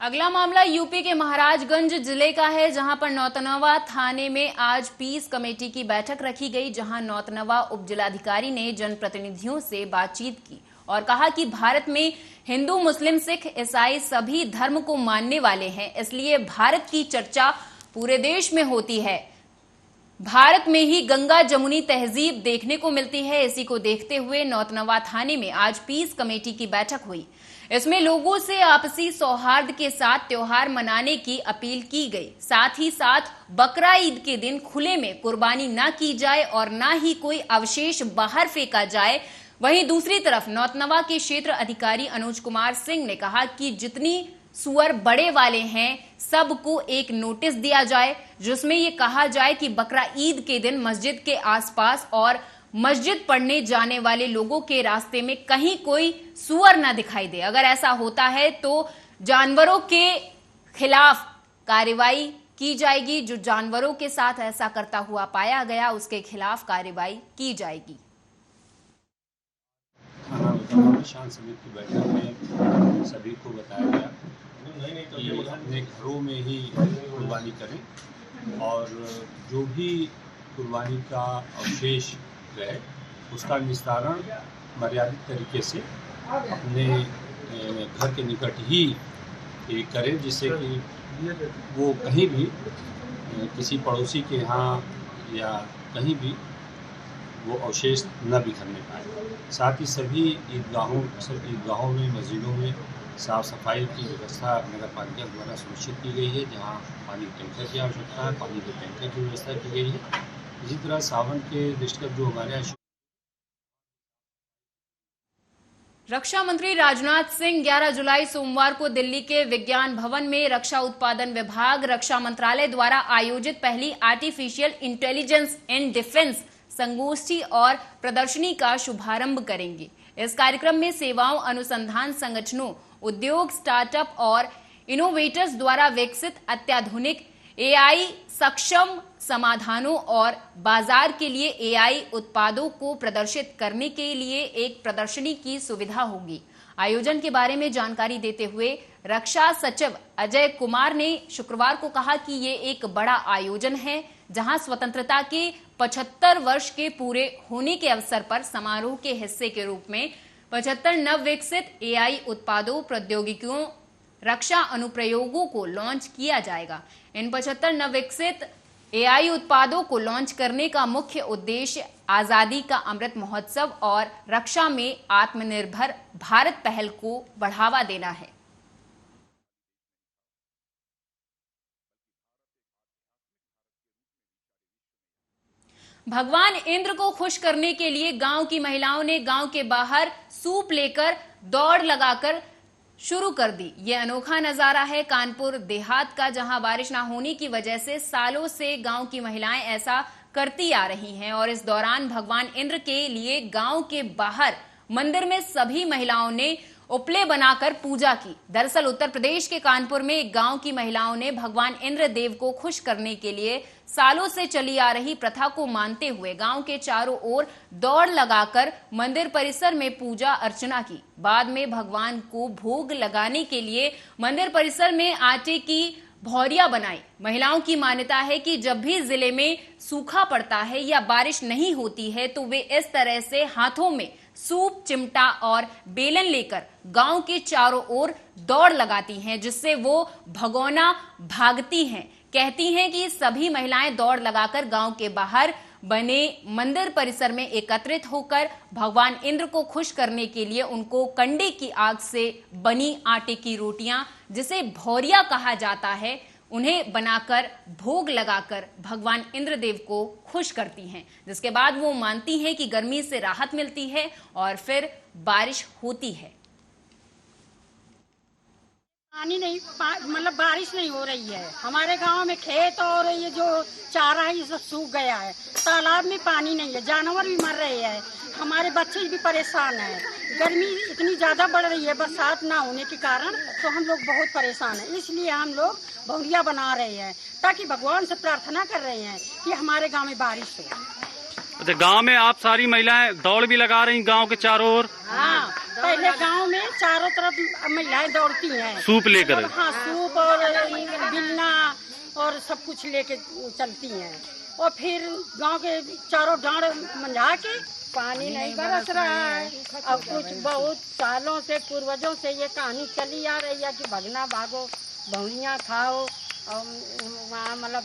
अगला मामला यूपी के महाराजगंज जिले का है, जहां पर नौतनवा थाने में आज पीस कमेटी की बैठक रखी गई, जहां नौतनवा उपजिलाधिकारी ने जनप्रतिनिधियों से बातचीत की और कहा कि भारत में हिंदू, मुस्लिम, सिख, ईसाई सभी धर्म को मानने वाले हैं, इसलिए भारत की चर्चा पूरे देश में होती है। भारत में ही गंगा जमुनी तहजीब देखने को मिलती है। इसी को देखते हुए नौतनवा थाने में आज पीस कमेटी की बैठक हुई। इसमें लोगों से आपसी सौहार्द के साथ त्योहार मनाने की अपील की गई। साथ ही साथ बकरा ईद के दिन खुले में कुर्बानी न की जाए और न ही कोई अवशेष बाहर फेंका जाए। वहीं दूसरी तरफ नौतनवा के क्षेत्र अधिकारी अनुज कुमार सिंह ने कहा कि जितनी सुअर बड़े वाले हैं सबको एक नोटिस दिया जाए, जिसमें यह कहा जाए कि बकरा ईद के दिन मस्जिद के आसपास और मस्जिद पढ़ने जाने वाले लोगों के रास्ते में कहीं कोई सुअर ना दिखाई दे। अगर ऐसा होता है तो जानवरों के खिलाफ कार्रवाई की जाएगी। जो जानवरों के साथ ऐसा करता हुआ पाया गया उसके खिलाफ कार्रवाई की जाएगी। शांत समिति की बैठक में सभी को बताया गया कि अपने घरों में ही कुर्बानी करें और जो भी कुर्बानी का अवशेष रहे उसका निस्तारण मर्यादित तरीके से अपने घर के निकट ही करें, जिससे कि वो कहीं भी किसी पड़ोसी के यहाँ या कहीं भी वो अवशेष न बिखरने पाए। साथ ही सभी ईदगाहों में, मस्जिदों में साफ़ सफाई की व्यवस्था नगर पालिका द्वारा सुनिश्चित की गई है। जहाँ पानी टैंकर की आवश्यकता है, पानी के टैंकर की व्यवस्था की गई है। इसी तरह सावन के दृष्टिगत जो हमारे यहाँ रक्षा मंत्री राजनाथ सिंह 11 जुलाई सोमवार को दिल्ली के विज्ञान भवन में रक्षा उत्पादन विभाग, रक्षा मंत्रालय द्वारा आयोजित पहली आर्टिफिशियल इंटेलिजेंस इन डिफेंस संगोष्ठी और प्रदर्शनी का शुभारंभ करेंगे। इस कार्यक्रम में सेवाओं, अनुसंधान संगठनों, उद्योग, स्टार्टअप और इनोवेटर्स द्वारा विकसित अत्याधुनिक एआई सक्षम समाधानों और बाजार के लिए एआई उत्पादों को प्रदर्शित करने के लिए एक प्रदर्शनी की सुविधा होगी। आयोजन के बारे में जानकारी देते हुए रक्षा सचिव अजय कुमार ने शुक्रवार को कहा कि ये एक बड़ा आयोजन है, जहां स्वतंत्रता के 75 वर्ष के पूरे होने के अवसर पर समारोह के हिस्से के रूप में 75 नवविकसित एआई उत्पादों, प्रौद्योगिकियों, रक्षा अनुप्रयोगों को लॉन्च किया जाएगा। इन 75 नवविकसित एआई उत्पादों को लॉन्च करने का मुख्य उद्देश्य आजादी का अमृत महोत्सव और रक्षा में आत्मनिर्भर भारत पहल को बढ़ावा देना है। भगवान इंद्र को खुश करने के लिए गांव की महिलाओं ने गांव के बाहर सूप लेकर दौड़ लगाकर शुरू कर दी। यह अनोखा नजारा है कानपुर देहात का, जहां बारिश न होने की वजह से सालों से गांव की महिलाएं ऐसा करती आ रही हैं और इस दौरान भगवान इंद्र के लिए गांव के बाहर मंदिर में सभी महिलाओं ने उपले बनाकर पूजा की। दरअसल उत्तर प्रदेश के कानपुर में एक गांव की महिलाओं ने भगवान इंद्र देव को खुश करने के लिए सालों से चली आ रही प्रथा को मानते हुए गांव के चारों ओर दौड़ लगाकर मंदिर परिसर में पूजा अर्चना की। बाद में भगवान को भोग लगाने के लिए मंदिर परिसर में आटे की भौरिया बनाई। महिलाओं की मान्यता है कि जब भी जिले में सूखा पड़ता है या बारिश नहीं होती है तो वे इस तरह से हाथों में सूप, चिमटा और बेलन लेकर गांव के चारों ओर दौड़ लगाती हैं, जिससे वो भगोना भागती हैं। कहती हैं कि सभी महिलाएं दौड़ लगाकर गांव के बाहर बने मंदिर परिसर में एकत्रित होकर भगवान इंद्र को खुश करने के लिए उनको कंडे की आग से बनी आटे की रोटियां, जिसे भौरिया कहा जाता है, उन्हें बनाकर भोग लगाकर भगवान इंद्रदेव को खुश करती हैं, जिसके बाद वो मानती हैं कि गर्मी से राहत मिलती है और फिर बारिश होती है। पानी नहीं, मतलब बारिश नहीं हो रही है। हमारे गांव में खेत और ये जो चारा है ये सब सूख गया है। तालाब में पानी नहीं है, जानवर भी मर रहे हैं, हमारे बच्चे भी परेशान हैं। गर्मी इतनी ज़्यादा बढ़ रही है बरसात ना होने के कारण, तो हम लोग बहुत परेशान हैं। इसलिए हम लोग भौरिया बना रहे हैं ताकि भगवान से प्रार्थना कर रहे हैं कि हमारे गाँव में बारिश हो। अच्छा, गांव में आप सारी महिलाएं दौड़ भी लगा रही गांव के चारों ओर? हाँ, पहले गांव में चारों तरफ महिलाएं दौड़ती हैं सूप लेकर। हाँ, सूप और बिलना और सब कुछ लेके चलती हैं और फिर गांव के चारों डांड मंझा के पानी नहीं बरस रहा है। अब कुछ बहुत सालों से पूर्वजों से ये कहानी चली आ रही है कि भगना भागो, भौनिया खाओ और वहाँ मतलब